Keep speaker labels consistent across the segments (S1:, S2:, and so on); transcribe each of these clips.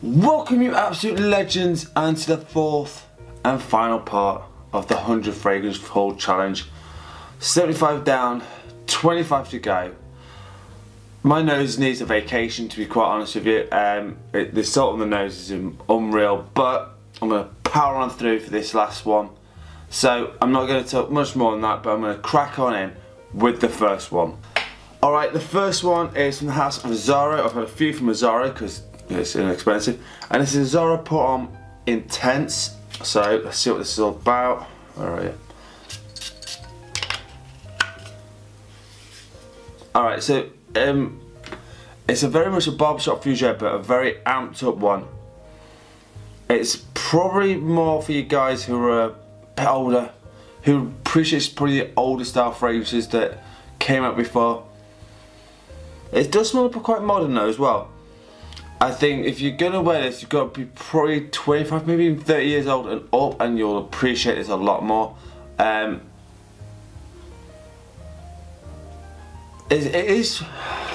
S1: Welcome you absolute legends and to the fourth and final part of the 100 fragrance hold challenge. 75 down, 25 to go. My nose needs a vacation, to be quite honest with you. The salt on the nose is unreal, but I'm going to power on through for this last one. So I'm not going to talk much more than that, but I'm going to crack on in with the first one. Alright, the first one is from the house of Azzaro. I've had a few from Azzaro because it's inexpensive. And this is Azzaro Visit Intense. So let's see what this is all about. Where are you? Alright, so it's a very much a barbershop Fougere, but a very amped up one. It's probably more for you guys who are a bit older, who appreciate probably the older style fragrances that came out before. It does smell quite modern though as well. I think if you're gonna wear this, you've got to be probably 25, maybe even 30 years old and up, and you'll appreciate this a lot more. It is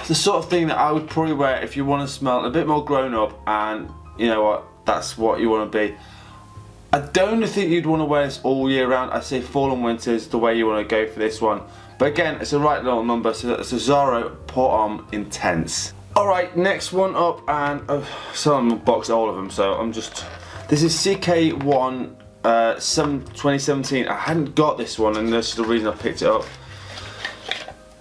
S1: the sort of thing that I would probably wear if you want to smell a bit more grown up, and you know what, that's what you want to be. I don't think you'd want to wear this all year round. I say fall and winter is the way you want to go for this one. But again, it's a right little number, so it's Azzaro Visit Intense. Alright, next one up, and so I'm unboxed all of them, so I'm just... This is CK 2017. I hadn't got this one, and this is the reason I picked it up.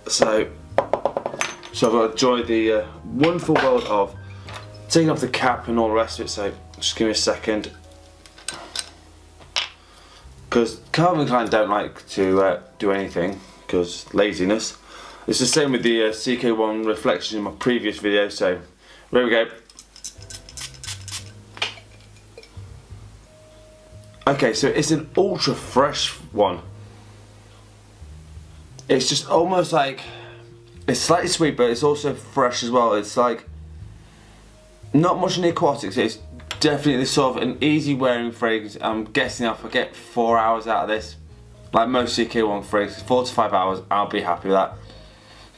S1: So I've got to enjoy the wonderful world of taking off the cap and all the rest of it, so just give me a second. Because Calvin Klein don't like to do anything, because laziness. It's the same with the CK1 reflections in my previous video, so there we go. Okay, so it's an ultra fresh one. It's just almost like, it's slightly sweet, but it's also fresh as well. It's like, not much in the aquatics, it's definitely sort of an easy wearing fragrance. I'm guessing if I get 4 hours out of this, like most CK1 fragrances, 4 to 5 hours, I'll be happy with that.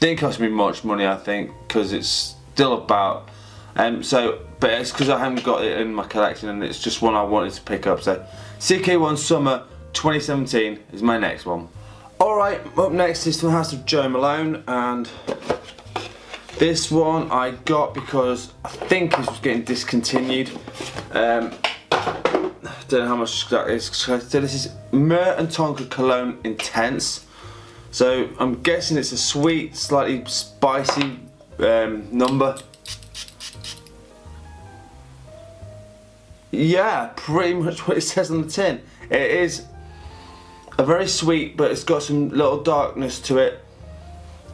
S1: Didn't cost me much money, I think, because it's still about, but it's because I haven't got it in my collection, and it's just one I wanted to pick up. So CK1 Summer 2017 is my next one. Alright, up next is from the house of Joe Malone, and this one I got because I think this was getting discontinued. Don't know how much that is. So this is Myrrh and Tonka Cologne Intense. So I'm guessing it's a sweet, slightly spicy number. Yeah, pretty much what it says on the tin. It is a very sweet, but it's got some little darkness to it.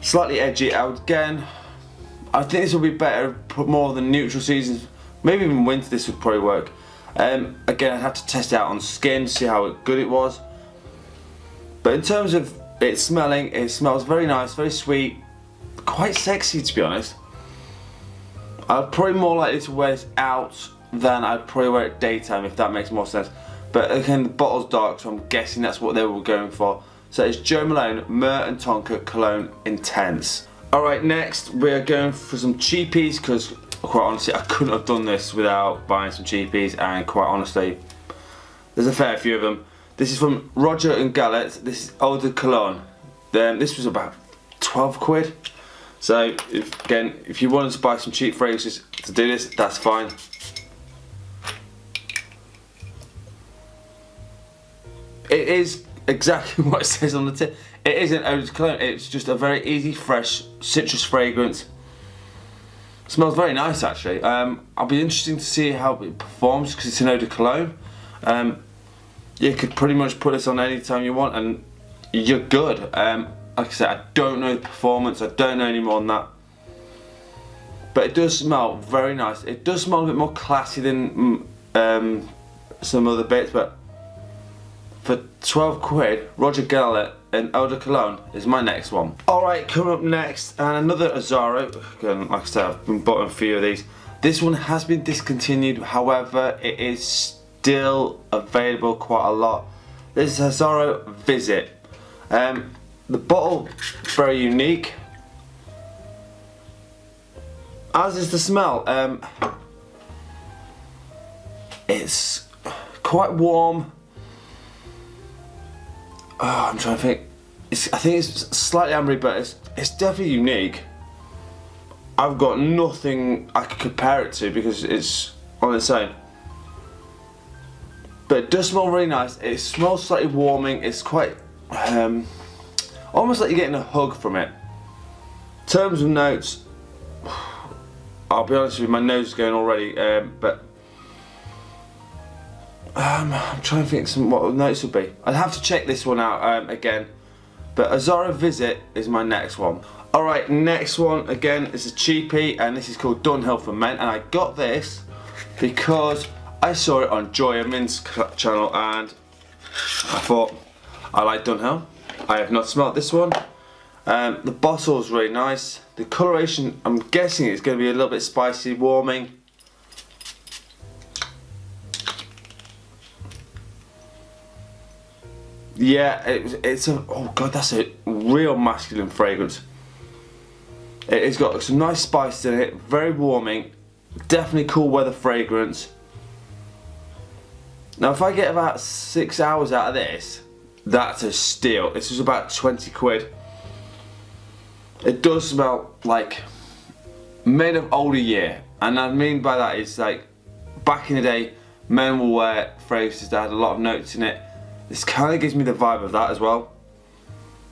S1: Slightly edgy. Again, I think this will be better, put more than neutral seasons. Maybe even winter this would probably work. Again, I'd have to test it out on skin, see how good it was. But in terms of it smelling, it smells very nice, very sweet, quite sexy to be honest. I'd probably more likely to wear this out than I'd probably wear it daytime, if that makes more sense. But again, the bottle's dark, so I'm guessing that's what they were going for. So it's Joe Malone, Myrrh and Tonka Cologne Intense. Alright, next we're going for some cheapies, because quite honestly I couldn't have done this without buying some cheapies, and quite honestly there's a fair few of them. This is from Roger and Gallet. This is Eau de Cologne. This was about 12 quid. So if you wanted to buy some cheap fragrances to do this, that's fine. It is exactly what it says on the tin. It isn't Eau de Cologne, it's just a very easy, fresh citrus fragrance. It smells very nice actually. I'll be interested to see how it performs because it's an Eau de Cologne. You could pretty much put this on any time you want and you're good. Like I said, I don't know the performance, I don't know any more than that. But it does smell very nice. It does smell a bit more classy than some other bits, but for 12 quid, Roger Gallet and Eau de Cologne is my next one. Alright, coming up next, and another Azzaro. Again, like I said, I've been bought a few of these. This one has been discontinued, however, it is still available quite a lot. This is Azzaro Visit. The bottle, very unique. As is the smell. it's quite warm. Oh, I'm trying to think. I think it's slightly ambery, but it's definitely unique. I've got nothing I could compare it to because it's on its own. But it does smell really nice. It smells slightly warming. It's quite almost like you're getting a hug from it. In terms of notes, I'll be honest with you, my nose is going already. But I'm trying to think what the notes would be. I'd have to check this one out again. But Azzaro Visit is my next one. Alright, next one again is a cheapie, and this is called Dunhill For Men, and I got this because I saw it on Joy Min's channel and I thought, I like Dunhill. I have not smelled this one. The bottle is really nice. The coloration, I'm guessing it's going to be a little bit spicy, warming. Yeah, it's a, oh god, that's a real masculine fragrance. It's got some nice spices in it, very warming, definitely cool weather fragrance. Now if I get about 6 hours out of this, that's a steal. This is about 20 quid. It does smell like men of older year, and I mean by that is like back in the day, men will wear fragrances that had a lot of notes in it. This kind of gives me the vibe of that as well,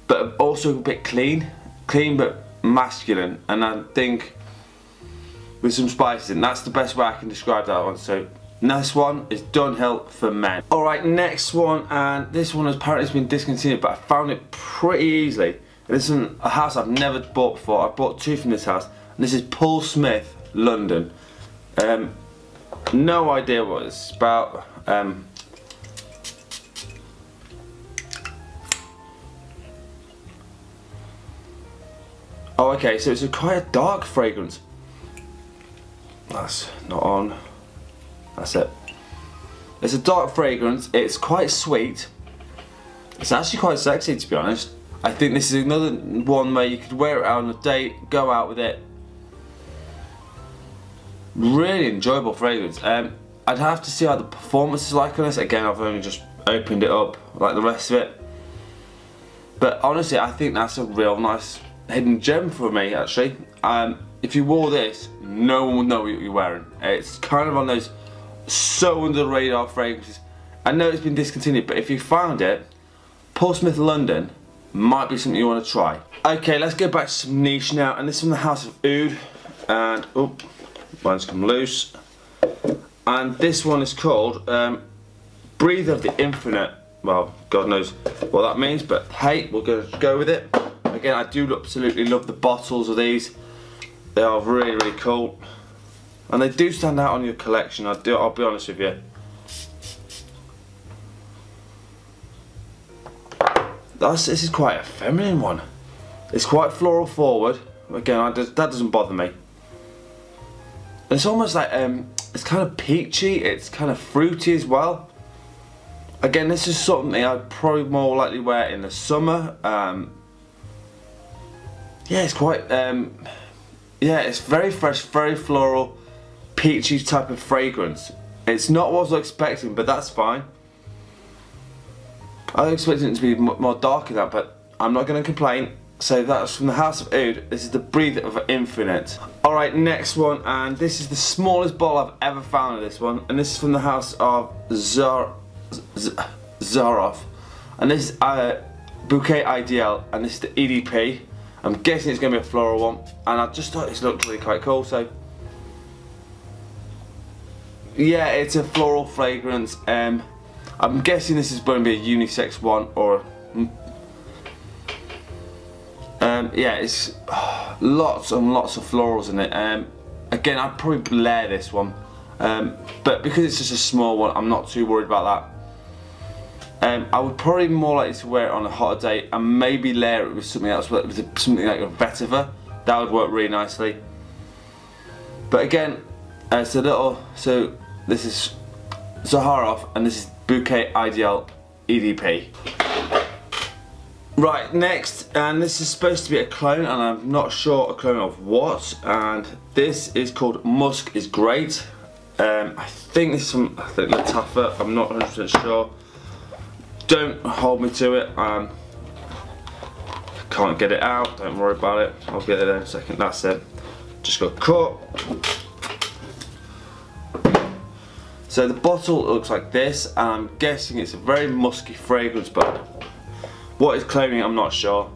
S1: but also a bit clean but masculine, and I think with some spices in. That's the best way I can describe that one. So next one is Dunhill For Men. Alright, next one, and this one has apparently been discontinued, but I found it pretty easily. This is a house I've never bought before. I bought two from this house, and this is Paul Smith, London. No idea what it's about. Oh, okay, so it's quite a dark fragrance. That's not on. That's it. It's a dark fragrance. It's quite sweet. It's actually quite sexy, to be honest. I think this is another one where you could wear it out on a date, go out with it. Really enjoyable fragrance. I'd have to see how the performance is like on this. Again, I've only just opened it up like the rest of it. But honestly, I think that's a real nice hidden gem for me, actually. If you wore this, no one would know what you're wearing. It's kind of on those so under the radar fragrances. I know it's been discontinued, but if you found it, Paul Smith London might be something you want to try. Okay, let's go back to some niche now, and this is from the House of Aoud, and oh, mine's come loose. And this one is called Breathe of the Infinite. Well, God knows what that means, but hey, we're going to go with it. Again, I do absolutely love the bottles of these. They are really, really cool, and they do stand out on your collection. I'll be honest with you. This is quite a feminine one. It's quite floral forward. Again, that doesn't bother me. It's almost like it's kind of peachy. It's kind of fruity as well. Again, this is something I'd probably more likely wear in the summer. Yeah, it's quite, yeah, it's very fresh, very floral, peachy type of fragrance. It's not what I was expecting, but that's fine. I was expecting it to be more dark than that, but I'm not going to complain. So that's from the House of Aoud. This is the Breathe of Infinite. Alright, next one, and this is the smallest bottle I've ever found of this one, and this is from the House of Xerjoff, and this is Bouquet Ideale, and this is the EDP. I'm guessing it's going to be a floral one, and I just thought this looked really quite cool, so yeah, it's a floral fragrance. I'm guessing this is going to be a unisex one, or yeah, it's lots and lots of florals in it. Again, I'd probably layer this one, but because it's just a small one, I'm not too worried about that. I would probably more likely to wear it on a hotter day and maybe layer it with something else, with something like a vetiver. That would work really nicely. But again, it's a little, so this is Xerjoff and this is Bouquet Ideale EDP. Right, next, and this is supposed to be a clone, and I'm not sure a clone of what, and this is called Musk is Great. I think this is from Lattafa, I'm not 100% sure. Don't hold me to it. Can't get it out, don't worry about it. I'll get it there in a second. That's it. Just got cut. So the bottle looks like this, and I'm guessing it's a very musky fragrance, but what it's claiming, I'm not sure.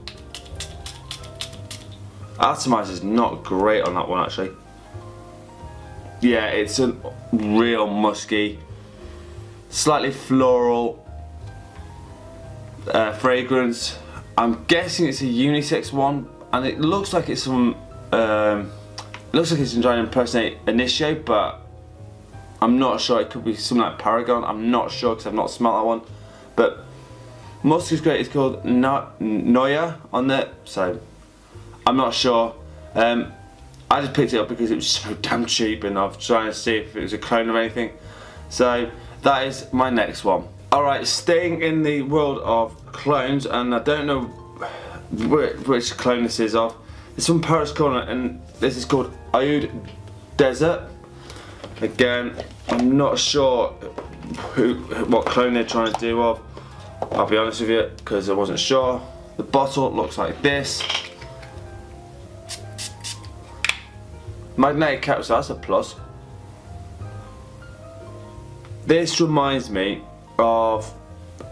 S1: Atomizer is not great on that one actually. Yeah, it's a real musky, slightly floral fragrance. I'm guessing it's a unisex one, and it looks like it's from. It looks like it's trying to impersonate Initio, but I'm not sure. It could be something like Paragon. I'm not sure because I've not smelled that one. But musk is great. It's called Noya on there, so I'm not sure. I just picked it up because it was so damn cheap, and I was trying to see if it was a clone of anything. So that is my next one. Alright, staying in the world of clones, and I don't know which clone this is of. It's from Paris Corner, and this is called Aoud Desert. Again, I'm not sure what clone they're trying to do of. I'll be honest with you, because I wasn't sure. The bottle looks like this. Magnetic cap, so that's a plus. This reminds me of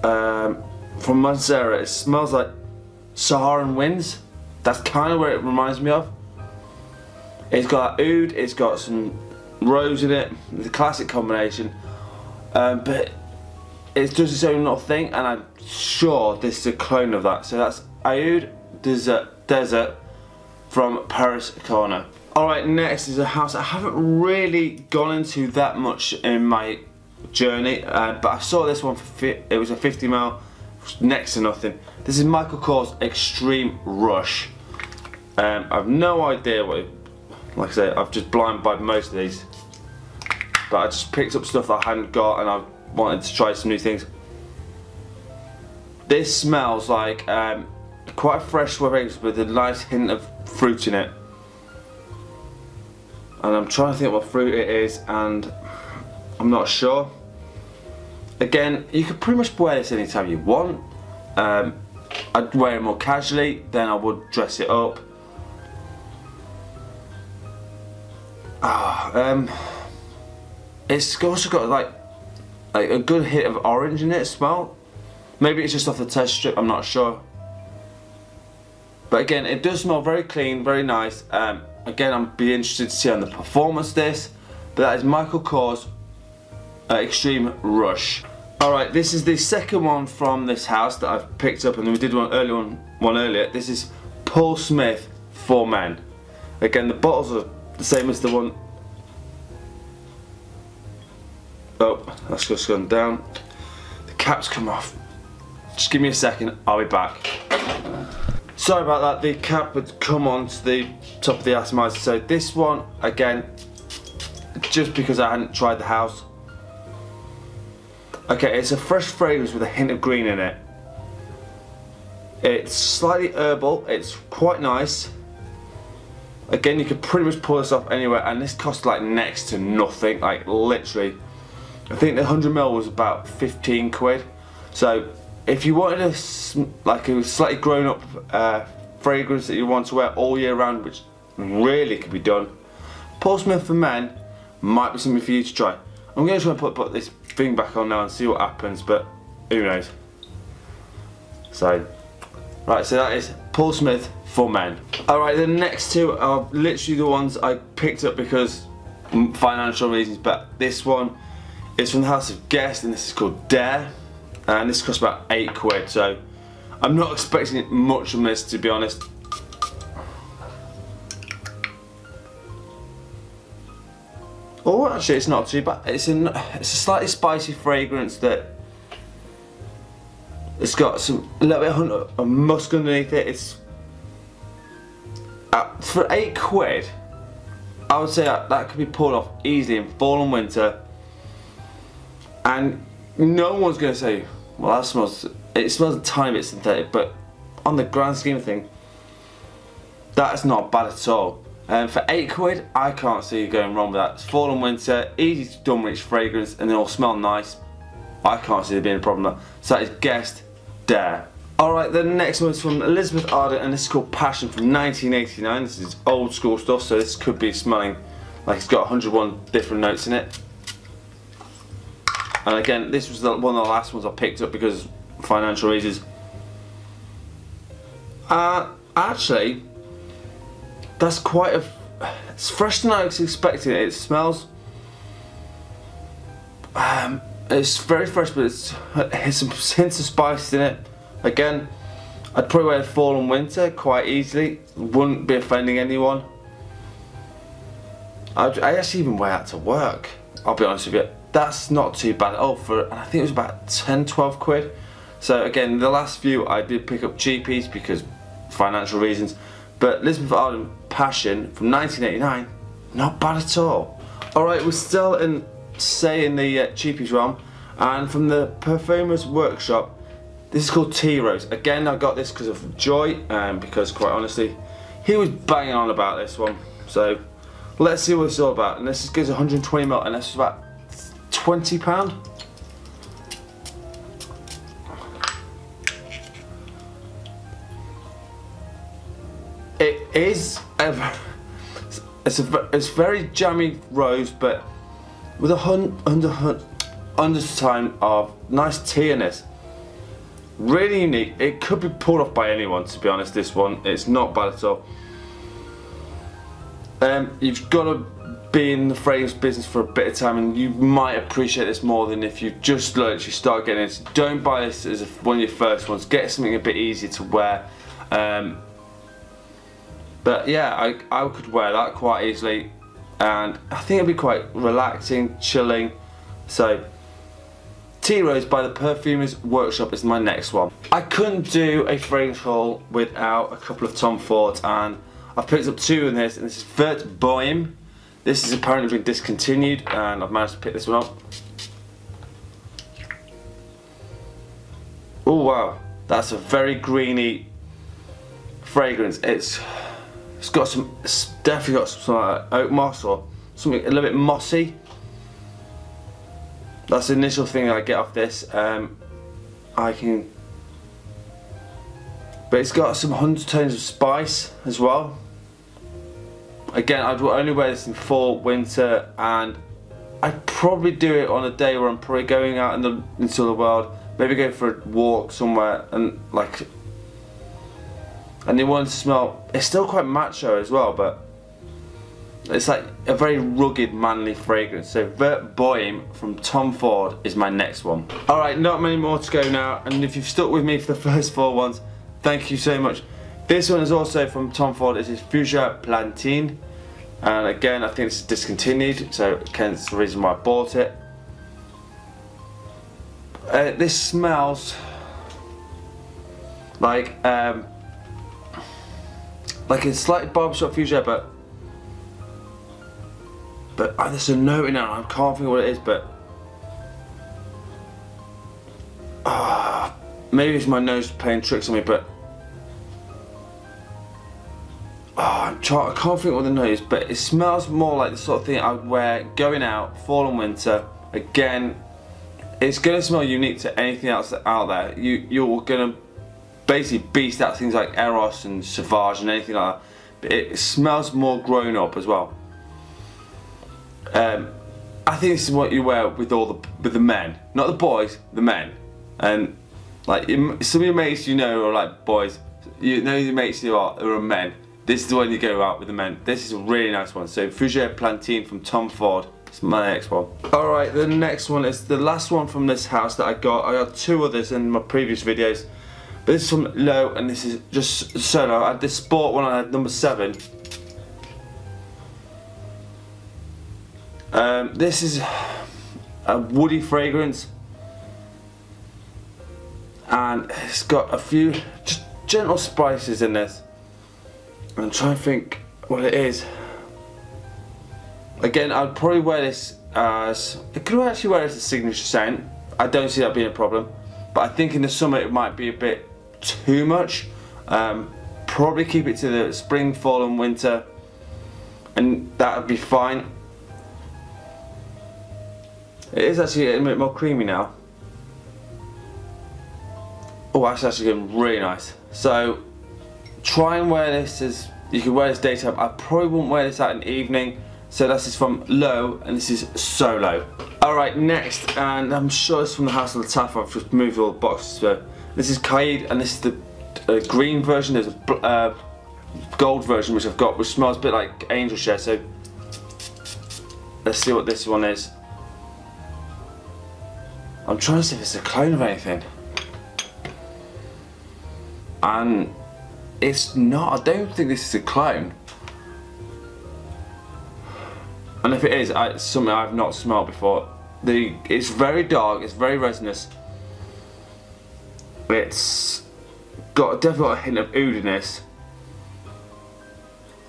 S1: from Montserrat. It smells like Saharan winds. That's kind of where it reminds me of. It's got oud, it's got some rose in it, the classic combination, but it does its own little thing, and I'm sure this is a clone of that. So that's Aoud Desert from Paris Corner. Alright, next is a house I haven't really gone into that much in my journey, but I saw this one for it was a 50ml, next to nothing. This is Michael Kors Extreme Rush. I've no idea what like I say, I've just blind buyed most of these, but I just picked up stuff that I hadn't got, and I wanted to try some new things. This smells like quite a fresh fragrance with a nice hint of fruit in it. And I'm trying to think what fruit it is, and I'm not sure. Again, you could pretty much wear this anytime you want. I'd wear it more casually than I would dress it up. It's also got like a good hit of orange in it as well. Maybe it's just off the test strip, I'm not sure. But again, it does smell very clean, very nice. Again, I'd be interested to see on the performance of this. But that is Michael Kors Extreme Rush. Alright, this is the second one from this house that I've picked up, and we did one earlier. This is Paul Smith For Men. Again, the bottles are the same as the one. Oh, that's just gone down. The cap's come off. Just give me a second, I'll be back. Sorry about that, the cap had come onto the top of the atomizer. So this one, again, just because I hadn't tried the house. Okay, it's a fresh fragrance with a hint of green in it. It's slightly herbal, it's quite nice. Again, you could pretty much pull this off anywhere, and this costs like next to nothing, like literally. I think the 100ml was about 15 quid. So if you wanted like a slightly grown up fragrance that you want to wear all year round, which really could be done, Paul Smith For Men might be something for you to try. I'm going to try and put this thing back on now and see what happens, but who knows. So, right, so that is Paul Smith For Men. Alright, the next two are literally the ones I picked up because financial reasons, but this one is from the House of Guest, and this is called Dare, and this costs about 8 quid, so I'm not expecting much from this, to be honest. Oh, actually, it's not too bad. It's a slightly spicy fragrance that it's got a little bit of musk underneath it. It's for 8 quid. I would say that could be pulled off easily in fall and winter, and no one's going to say, well, that smells. It smells a tiny bit synthetic, but on the grand scheme of things, that is not bad at all. For £8, I can't see you going wrong with that. It's fall and winter, easy to done reach fragrance, and they all smell nice. I can't see there being a problem there. So that is Guest Dare. Alright, the next one is from Elizabeth Arden, and this is called Passion from 1989. This is old school stuff, so this could be smelling like it's got 101 different notes in it. And again, this was one of the last ones I picked up because of financial reasons. Actually, that's quite a... It's fresher than I was expecting. It smells... it's very fresh, but it's some hints of spice in it. Again, I'd probably wear fall and winter quite easily. Wouldn't be offending anyone. I actually even wear that to work, I'll be honest with you. That's not too bad at all and I think it was about 10-12 quid. So again, the last few I did pick up cheapies because financial reasons. But Elizabeth Arden Passion from 1989, not bad at all. Alright, we're still in the cheapies realm, and from the Perfumer's Workshop, this is called Tea Rose. Again, I got this because of Joy, and because quite honestly, he was banging on about this one. So let's see what it's all about. And this goes 120ml, and this is about £20. It is it's very jammy rose, but with a undertone of nice tea in this. Really unique. It could be pulled off by anyone, to be honest. This one, it's not bad at all. You've got to be in the fragrance business for a bit of time, and you might appreciate this more than if you just literally start getting it. Don't buy this as one of your first ones. Get something a bit easier to wear. But yeah, I could wear that quite easily, and I think it'd be quite relaxing, chilling. So Tea Rose by the Perfumer's Workshop is my next one. I couldn't do a fragrance haul without a couple of Tom Fords, and I've picked up two in this, and this is Vert Bohme. This is apparently been discontinued, and I've managed to pick this one up. Oh wow, that's a very greeny fragrance. It's definitely got some like oak moss or something a little bit mossy. That's the initial thing I get off this. But it's got some undertones of spice as well. Again, I'd only wear this in fall, winter, and I'd probably do it on a day where I'm probably going out into the world, maybe going for a walk somewhere, and you want to smell. It's still quite macho as well, but it's like a very rugged, manly fragrance. So Vert Bohme from Tom Ford is my next one. Alright, not many more to go now, and if you've stuck with me for the first four ones, thank you so much. This one is also from Tom Ford. It is Fougere Plantine, and again I think this is discontinued, so hence the reason why I bought it. This smells like a slight barbershop Fougere, but there's a note in it, I can't think what it is, but maybe it's my nose playing tricks on me, but I can't think what the note is, but it smells more like the sort of thing I would wear going out, fall and winter. Again, it's going to smell unique to anything else out there. You're going to basically beast out things like Eros and Sauvage and anything like that, but it smells more grown up as well. I think this is what you wear with the men, not the boys, the men. And like some of your mates you know are like boys, you know your mates who are men. This is the one you go out with the men. This is a really nice one. So Fougere Plantine from Tom Ford is my next one. Alright, the next one is the last one from this house that I got. I got two others in my previous videos, but this is from Loewe, and this is just solo. I had this sport one, I had number 7. This is a woody fragrance, and it's got a few just gentle spices in this. I'm trying to think what it is. Again, I'd probably wear this as, it could actually wear it as a signature scent. I don't see that being a problem, but I think in the summer it might be a bit too much. Probably keep it to the spring, fall and winter. and that would be fine. It is actually getting a bit more creamy now. Oh, that's actually getting really nice. So try and wear this as, you can wear this daytime. I probably wouldn't wear this out in the evening. So this is from Loewe, and this is Solo. Alright, next, and I'm sure it's from the house of Lattafa. I've just moved all the boxes. So this is Qaeed, and this is the green version. There's a gold version which I've got, which smells a bit like angel share. So let's see what this one is. I'm trying to see if it's a clone of anything, and it's not. I don't think this is a clone. And if it is, it's something I've not smelled before. It's very dark, it's very resinous. It's definitely got a hint of oud in this.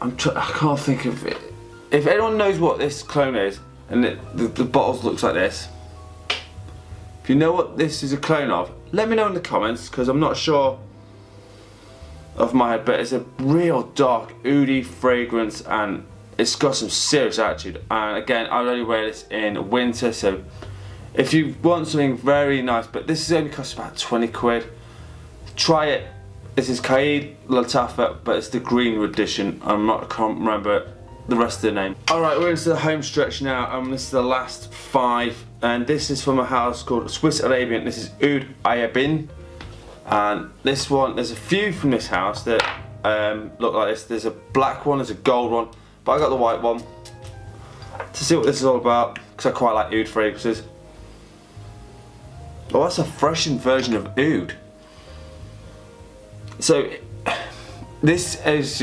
S1: I can't think of it. If anyone knows what this clone is, and the bottles looks like this, if you know what this is a clone of, let me know in the comments, because I'm not sure off my head, but it's a real dark, oudy fragrance, and it's got some serious attitude. And again, I would only wear this in winter, so if you want something very nice, but this is only cost about 20 quid. Try it. This is Qaeed Lattafa, but it's the green edition. I can't remember the rest of the name. Alright, we're into the home stretch now, and this is the last 5. And this is from a house called Swiss Arabian. This is Oud Ayabin. And this one, there's a few from this house that look like this. There's a black one, there's a gold one, but I got the white one to see what this is all about, because I quite like oud fragrances. Oh, that's a freshened version of oud. So this is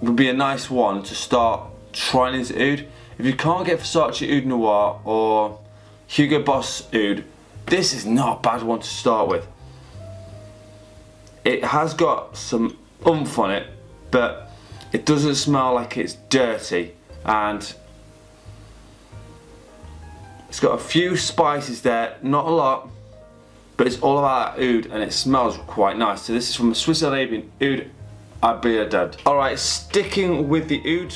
S1: would be a nice one to start trying this oud. If you can't get Versace Oud Noir or Hugo Boss Oud, this is not a bad one to start with. It has got some oomph on it, but it doesn't smell like it's dirty, and it's got a few spices there, not a lot, but it's all about that oud, and it smells quite nice. So this is from the Swiss Arabian Oud Ayabin. Alright, sticking with the oud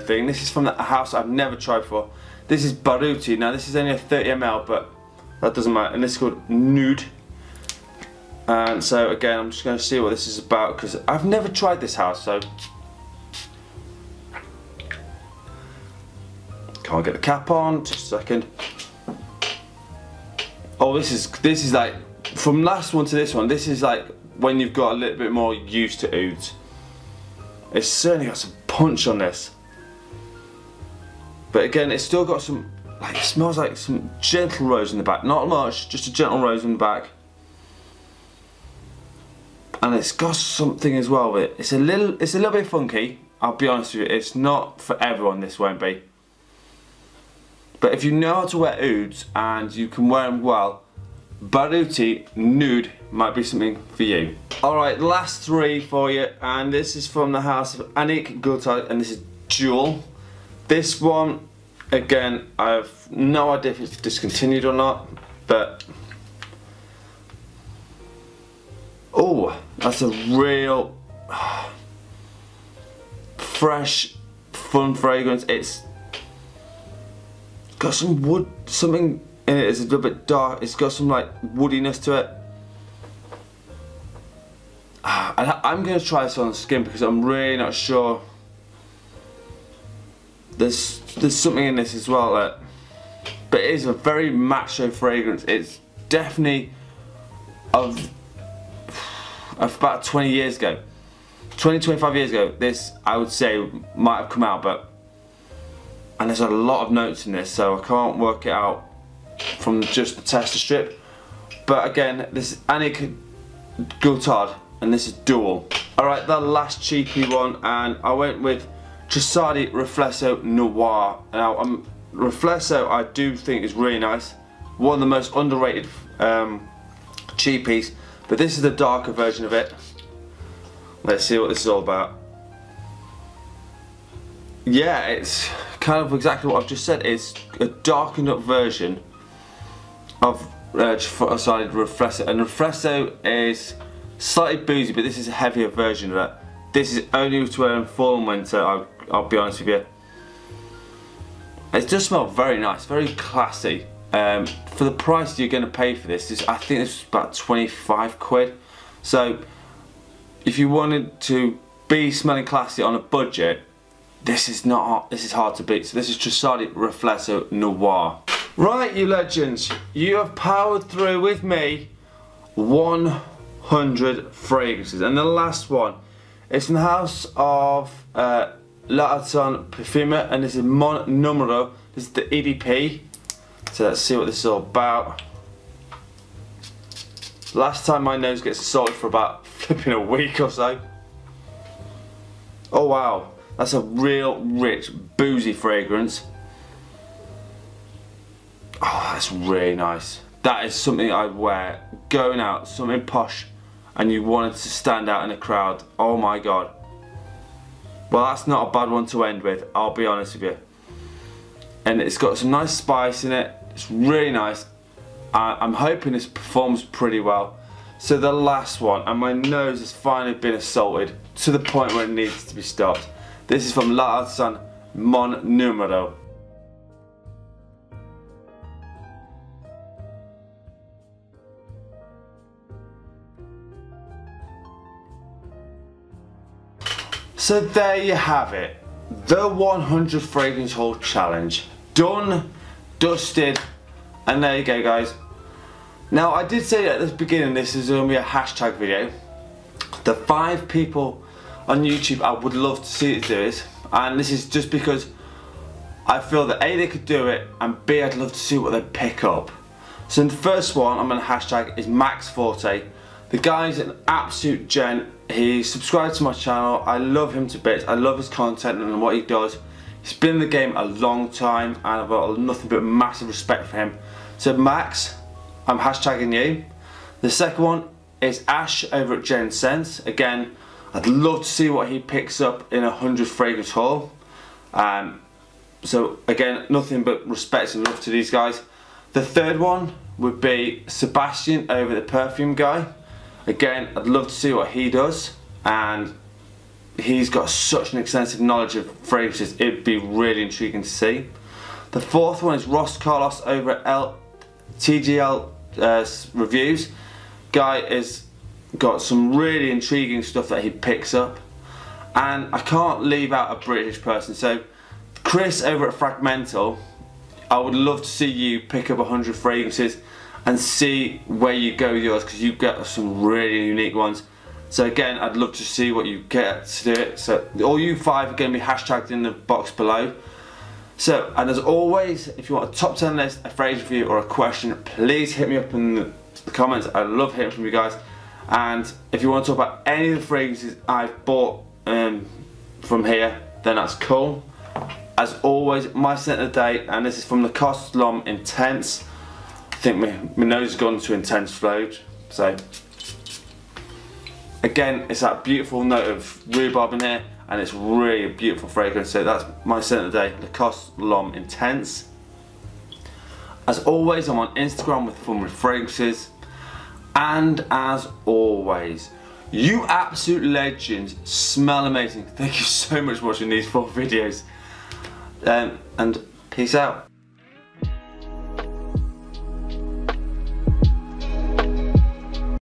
S1: thing, this is from a house I've never tried before. This is Baruuti. Now this is only a 30 ml, but that doesn't matter, and this is called Nuuod. And so again, I'm just going to see what this is about, because I've never tried this house, so can't get the cap on. Just a second. Oh, this is like, from last one to this one, this is like when you've got a little bit more used to ouds. It's certainly got some punch on this, but again, it's still got some, like, it smells like some gentle rose in the back. Not much, just a gentle rose in the back. And it's got something as well with it. It's a little bit funky, I'll be honest with you. It's not for everyone, this won't be. But if you know how to wear ouds and you can wear them well, Baruuti Nuuod might be something for you. Alright, last 3 for you, and this is from the house of Annick, Goutal, and this is Dual. This one, again, I have no idea if it's discontinued or not, but oh, that's a real fresh, fun fragrance. It's got some wood, something in it. It's a little bit dark. It's got some like woodiness to it. And I'm going to try this on the skin because I'm really not sure. There's something in this as well, but it is a very macho fragrance. It's definitely of about 20 years ago, 25 years ago, this I would say might have come out, and there's a lot of notes in this, so I can't work it out from just the tester strip. But again, this is Annick Goutal, and this is Dual. Alright, the last cheapy one, and I went with Trisardi Riflesso Noir. Now, Riflesso I do think is really nice, one of the most underrated cheapies. But this is the darker version of it. Let's see what this is all about. Yeah, it's kind of exactly what I've just said. It's a darkened up version of Riflesso. And Riflesso is slightly boozy, but this is a heavier version of it. this is only to wear in fall and winter, I'll be honest with you. It does smell very nice, very classy. For the price you're going to pay for this, I think this is about 25 quid. So if you wanted to be smelling classy on a budget, this is hard to beat. So this is Cheapies Riflesso Noir. Right, you legends, you have powered through with me 100 fragrances, and the last one is from the house of Lattafa Parfumeur, and this is Numero. This is the EDP. So let's see what this is all about. Last time my nose gets assaulted for about flipping a week or so. Oh wow, that's a real rich, boozy fragrance. Oh, that's really nice. That is something I'd wear going out, something posh, and you wanted to stand out in a crowd. Oh my god. Well, that's not a bad one to end with, I'll be honest with you. And it's got some nice spice in it. It's really nice. I'm hoping this performs pretty well. So the last one, and my nose has finally been assaulted to the point where it needs to be stopped. This is from Lattafa Musk. So there you have it, the 100 fragrance haul challenge. Done, dusted, and there you go guys. Now I did say at the beginning this is going to be a hashtag video. The 5 people on YouTube I would love to see it do it, and this is just because I feel that A, they could do it, and B, I'd love to see what they pick up. So the first one I'm going to hashtag is Max Forti. The guy's an absolute gent. He subscribed to my channel. I love him to bits. I love his content and what he does. He's been in the game a long time and I've got nothing but massive respect for him. So Max, I'm hashtagging you. The second one is Ash over at Gen Sense. Again, I'd love to see what he picks up in a 100 fragrance haul. So again, nothing but respect and love to these guys. The third one would be Sebastian over the Perfume guy. Again, I'd love to see what he does, and he's got such an extensive knowledge of fragrances, it'd be really intriguing to see. The fourth one is Ross Carlos over at TGL Reviews. Guy has got some really intriguing stuff that he picks up, and I can't leave out a British person. So Chris over at Fragmental, I would love to see you pick up 100 fragrances and see where you go with yours, because you've got some really unique ones. So again, I'd love to see what you get to do it. So all you 5 are going to be hashtagged in the box below. So, and as always, if you want a top 10 list, a fragrance review or a question, please hit me up in the comments. I love hearing from you guys. And if you want to talk about any of the fragrances I've bought from here, then that's cool. As always, my scent of the day, and this is from the Lattaf Intense. I think my nose has gone to intense flow. So again, it's that beautiful note of rhubarb in here, and it's really a beautiful fragrance. So that's my scent of the day, Lattaf Intense. As always, I'm on Instagram with fun with fragrances. And as always, you absolute legends smell amazing. Thank you so much for watching these 4 videos. And peace out.